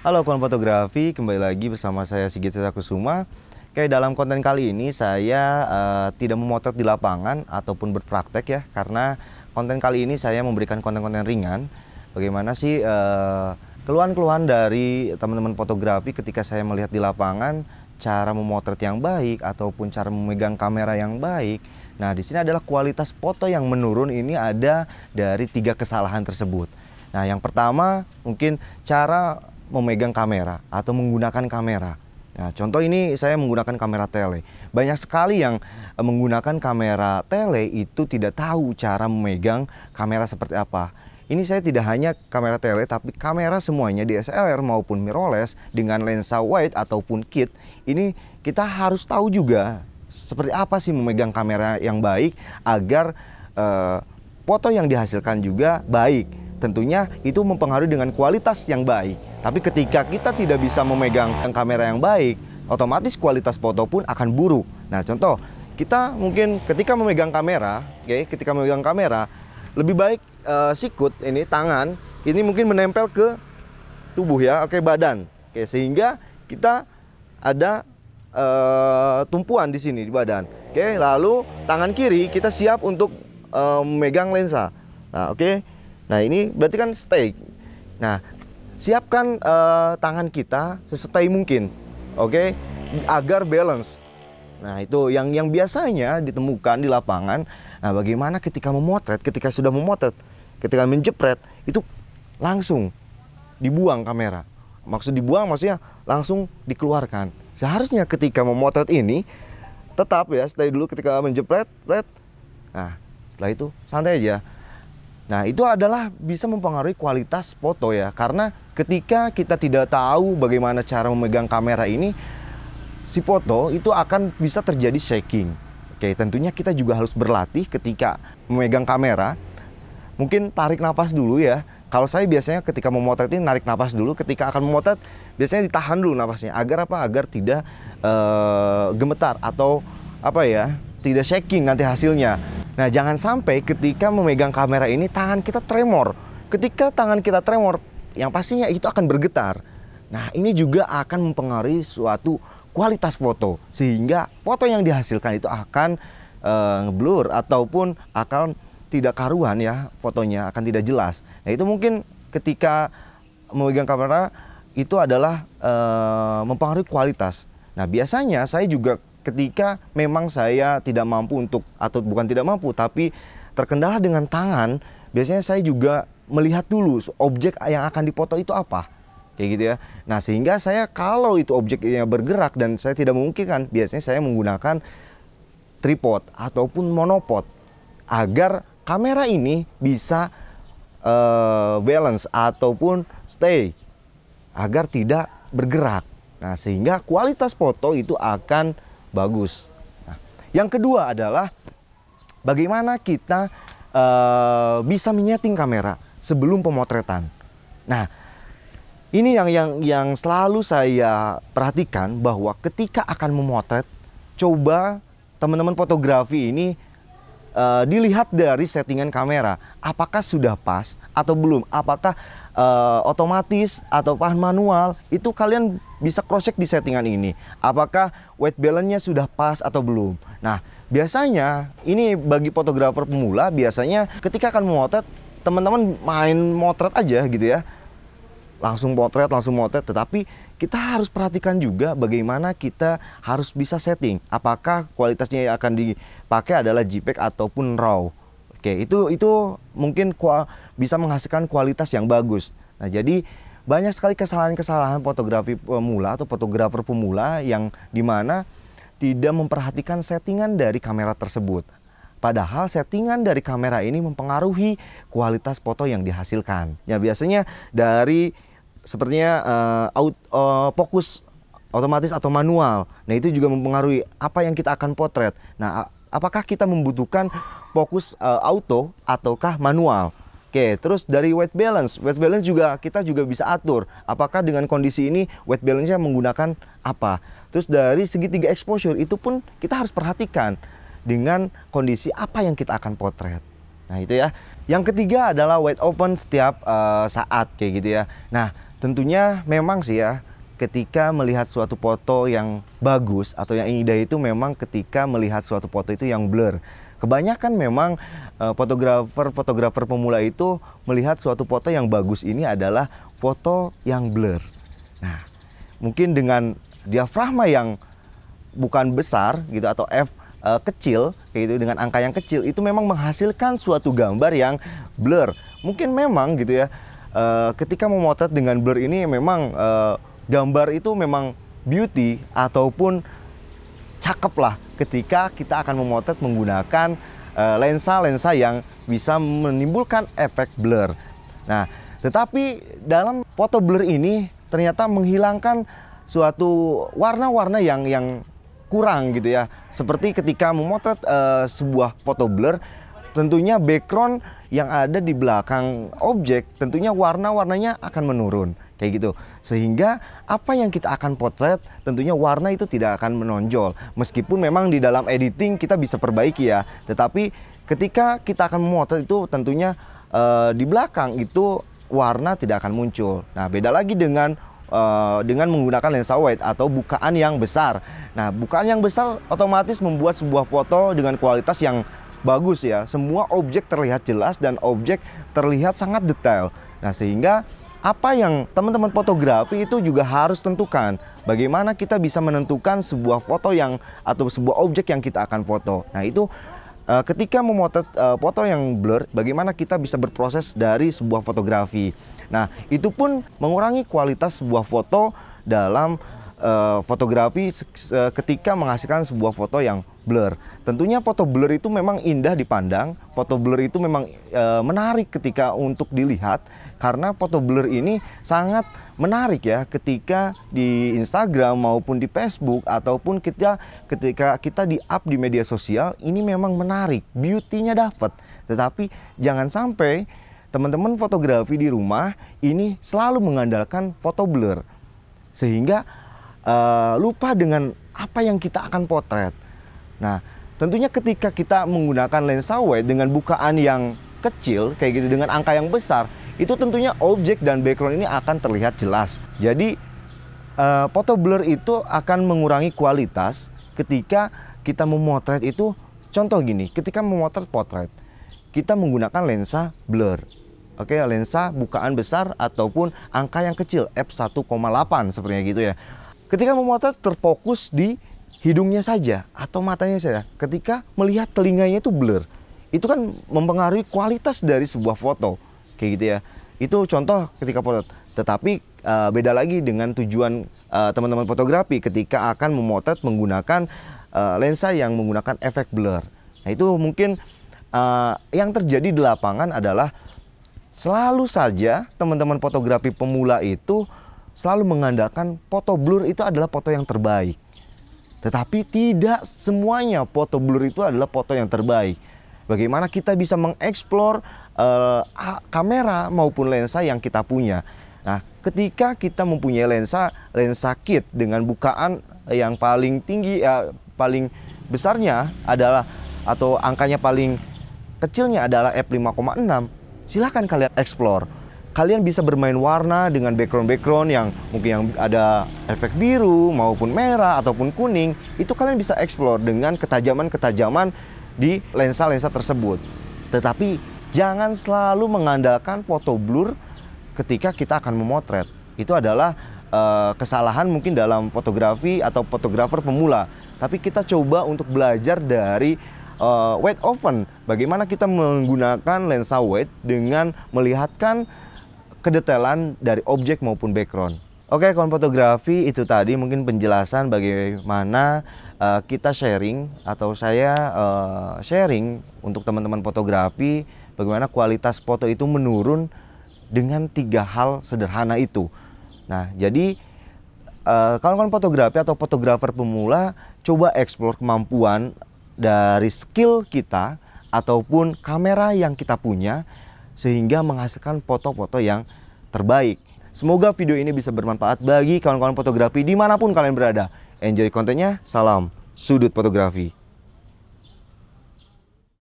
Halo kawan fotografi, kembali lagi bersama saya Sigit Kusuma. Kayak dalam konten kali ini saya tidak memotret di lapangan ataupun berpraktek ya, karena konten kali ini saya memberikan konten-konten ringan. Bagaimana sih keluhan-keluhan dari teman-teman fotografi ketika saya melihat di lapangan, cara memotret yang baik ataupun cara memegang kamera yang baik. Nah, di sini adalah kualitas foto yang menurun ini ada dari 3 kesalahan tersebut. Nah, yang pertama mungkin cara memegang kamera atau menggunakan kamera. Nah, contoh ini saya menggunakan kamera tele. Banyak sekali yang menggunakan kamera tele itu tidak tahu cara memegang kamera seperti apa. Ini saya tidak hanya kamera tele, tapi kamera semuanya DSLR maupun mirrorless dengan lensa wide ataupun kit. Ini kita harus tahu juga seperti apa sih memegang kamera yang baik agar foto yang dihasilkan juga baik. Tentunya itu mempengaruhi dengan kualitas yang baik. Tapi ketika kita tidak bisa memegang kamera yang baik, otomatis kualitas foto pun akan buruk. Nah, contoh, kita mungkin ketika memegang kamera, ketika memegang kamera, lebih baik sikut ini tangan ini mungkin menempel ke tubuh ya, badan. Sehingga kita ada tumpuan di sini di badan. Lalu tangan kiri kita siap untuk memegang lensa. Nah, Nah, ini berarti kan stay. Nah, siapkan tangan kita sestay mungkin, agar balance. Nah, itu yang biasanya ditemukan di lapangan. Nah, bagaimana ketika memotret, ketika sudah memotret, ketika menjepret, itu langsung dibuang kamera. Maksud dibuang maksudnya langsung dikeluarkan. Seharusnya ketika memotret ini tetap ya stay dulu ketika menjepret. Nah, setelah itu santai aja. Nah, itu adalah bisa mempengaruhi kualitas foto ya. Karena ketika kita tidak tahu bagaimana cara memegang kamera ini, si foto itu akan bisa terjadi shaking. Tentunya kita juga harus berlatih ketika memegang kamera. Mungkin tarik napas dulu ya. Kalau saya biasanya ketika memotret ini narik napas dulu. Ketika akan memotret biasanya ditahan dulu napasnya. Agar apa? Agar tidak gemetar atau tidak shaking nanti hasilnya. Nah, jangan sampai ketika memegang kamera ini tangan kita tremor. Ketika tangan kita tremor, yang pastinya itu akan bergetar. Nah, ini juga akan mempengaruhi suatu kualitas foto. Sehingga foto yang dihasilkan itu akan ngeblur ataupun akan tidak karuan ya, fotonya akan tidak jelas. Nah, itu mungkin ketika memegang kamera itu adalah mempengaruhi kualitas. Nah, biasanya saya juga ketika memang saya tidak mampu atau bukan tidak mampu, tapi terkendala dengan tangan, biasanya saya juga melihat dulu objek yang akan dipoto itu apa, kayak gitu ya. Nah, sehingga saya kalau itu objeknya bergerak dan saya tidak memungkinkan, biasanya saya menggunakan tripod ataupun monopod agar kamera ini bisa balance ataupun stay agar tidak bergerak. Nah, sehingga kualitas foto itu akan bagus. Nah, yang kedua adalah bagaimana kita bisa menyeting kamera sebelum pemotretan. Nah, ini yang selalu saya perhatikan bahwa ketika akan memotret, coba teman-teman fotografi ini dilihat dari settingan kamera, apakah sudah pas atau belum, apakah otomatis atau manual. Itu kalian bisa cross check di settingan ini, apakah white balance-nya sudah pas atau belum. Nah, biasanya ini bagi fotografer pemula, biasanya ketika akan memotret, teman-teman main motret aja gitu ya, langsung motret, tetapi kita harus perhatikan juga bagaimana kita harus bisa setting. Apakah kualitasnya yang akan dipakai adalah JPEG ataupun RAW. Itu mungkin bisa menghasilkan kualitas yang bagus. Nah, jadi banyak sekali kesalahan-kesalahan fotografi pemula atau fotografer pemula yang dimana tidak memperhatikan settingan dari kamera tersebut. Padahal settingan dari kamera ini mempengaruhi kualitas foto yang dihasilkan. Ya, biasanya dari sepertinya fokus otomatis atau manual. Nah, itu juga mempengaruhi apa yang kita akan potret. Nah, apakah kita membutuhkan fokus auto ataukah manual? Terus dari white balance juga kita juga bisa atur. Apakah dengan kondisi ini white balance-nya menggunakan apa? Terus dari segitiga exposure itu pun kita harus perhatikan dengan kondisi apa yang kita akan potret. Nah, itu ya. Yang ketiga adalah wide open setiap saat kayak gitu ya. Nah, Tentunya memang sih ya, ketika melihat suatu foto yang bagus atau yang indah itu memang ketika melihat suatu foto itu yang blur. Kebanyakan memang fotografer pemula itu melihat suatu foto yang bagus ini adalah foto yang blur. Nah, mungkin dengan diafragma yang bukan besar gitu atau kecil kayak gitu, dengan angka yang kecil itu memang menghasilkan suatu gambar yang blur. Mungkin memang gitu ya, ketika memotret dengan blur ini memang gambar itu memang beauty ataupun cakep lah ketika kita akan memotret menggunakan lensa-lensa yang bisa menimbulkan efek blur. Nah, tetapi dalam foto blur ini ternyata menghilangkan suatu warna-warna yang kurang gitu ya. Seperti ketika memotret sebuah foto blur, tentunya background yang ada di belakang objek tentunya warna-warnanya akan menurun kayak gitu, sehingga apa yang kita akan potret tentunya warna itu tidak akan menonjol. Meskipun memang di dalam editing kita bisa perbaiki ya, tetapi ketika kita akan memotret itu tentunya di belakang itu warna tidak akan muncul. Nah, beda lagi dengan menggunakan lensa wide atau bukaan yang besar. Nah, bukaan yang besar otomatis membuat sebuah foto dengan kualitas yang bagus ya. Semua objek terlihat jelas dan objek terlihat sangat detail. Nah, sehingga apa yang teman-teman fotografi itu juga harus tentukan. Bagaimana kita bisa menentukan sebuah foto atau sebuah objek yang kita akan foto. Nah, itu ketika memotret foto yang blur, bagaimana kita bisa berproses dari sebuah fotografi. Nah, itu pun mengurangi kualitas sebuah foto dalam fotografi ketika menghasilkan sebuah foto yang blur. Tentunya foto blur itu memang indah dipandang, foto blur itu memang menarik ketika untuk dilihat, karena foto blur ini sangat menarik ya ketika di Instagram maupun di Facebook ataupun ketika kita di-up di media sosial, ini memang menarik, beauty-nya dapat. Tetapi jangan sampai teman-teman fotografi di rumah ini selalu mengandalkan foto blur sehingga lupa dengan apa yang kita akan potret. Nah, tentunya ketika kita menggunakan lensa wide dengan bukaan yang kecil kayak gitu dengan angka yang besar, itu tentunya objek dan background ini akan terlihat jelas. Jadi foto blur itu akan mengurangi kualitas ketika kita memotret itu. Contoh gini, ketika memotret potret, kita menggunakan lensa blur. Oke, lensa bukaan besar ataupun angka yang kecil, f1,8 sepertinya gitu ya. Ketika memotret terfokus di hidungnya saja atau matanya saja. Ketika melihat telinganya itu blur, itu kan mempengaruhi kualitas dari sebuah foto. Kayak gitu ya. Itu contoh ketika potret. Tetapi beda lagi dengan tujuan teman-teman fotografi ketika akan memotret menggunakan lensa yang menggunakan efek blur. Nah, itu mungkin yang terjadi di lapangan adalah selalu saja teman-teman fotografi pemula itu selalu mengandalkan foto blur itu adalah foto yang terbaik. Tetapi tidak semuanya foto blur itu adalah foto yang terbaik. Bagaimana kita bisa mengeksplor kamera maupun lensa yang kita punya. Nah, ketika kita mempunyai lensa kit dengan bukaan yang paling tinggi, paling besarnya adalah atau angkanya paling kecilnya adalah f5,6, silahkan kalian explore. Kalian bisa bermain warna dengan background yang mungkin yang ada efek biru maupun merah ataupun kuning. Itu kalian bisa explore dengan ketajaman-ketajaman di lensa-lensa tersebut. Tetapi jangan selalu mengandalkan foto blur ketika kita akan memotret. Itu adalah kesalahan mungkin dalam fotografi atau fotografer pemula. Tapi kita coba untuk belajar dari wide open. Bagaimana kita menggunakan lensa wide dengan melihatkan kedetailan dari objek maupun background. Oke, kawan fotografi, itu tadi mungkin penjelasan bagaimana kita sharing atau saya sharing untuk teman-teman fotografi bagaimana kualitas foto itu menurun dengan 3 hal sederhana itu. Nah, jadi kawan-kawan fotografi atau fotografer pemula coba eksplor kemampuan dari skill kita ataupun kamera yang kita punya sehingga menghasilkan foto-foto yang terbaik. Semoga video ini bisa bermanfaat bagi kawan-kawan fotografi dimanapun kalian berada. Enjoy kontennya, salam sudut fotografi.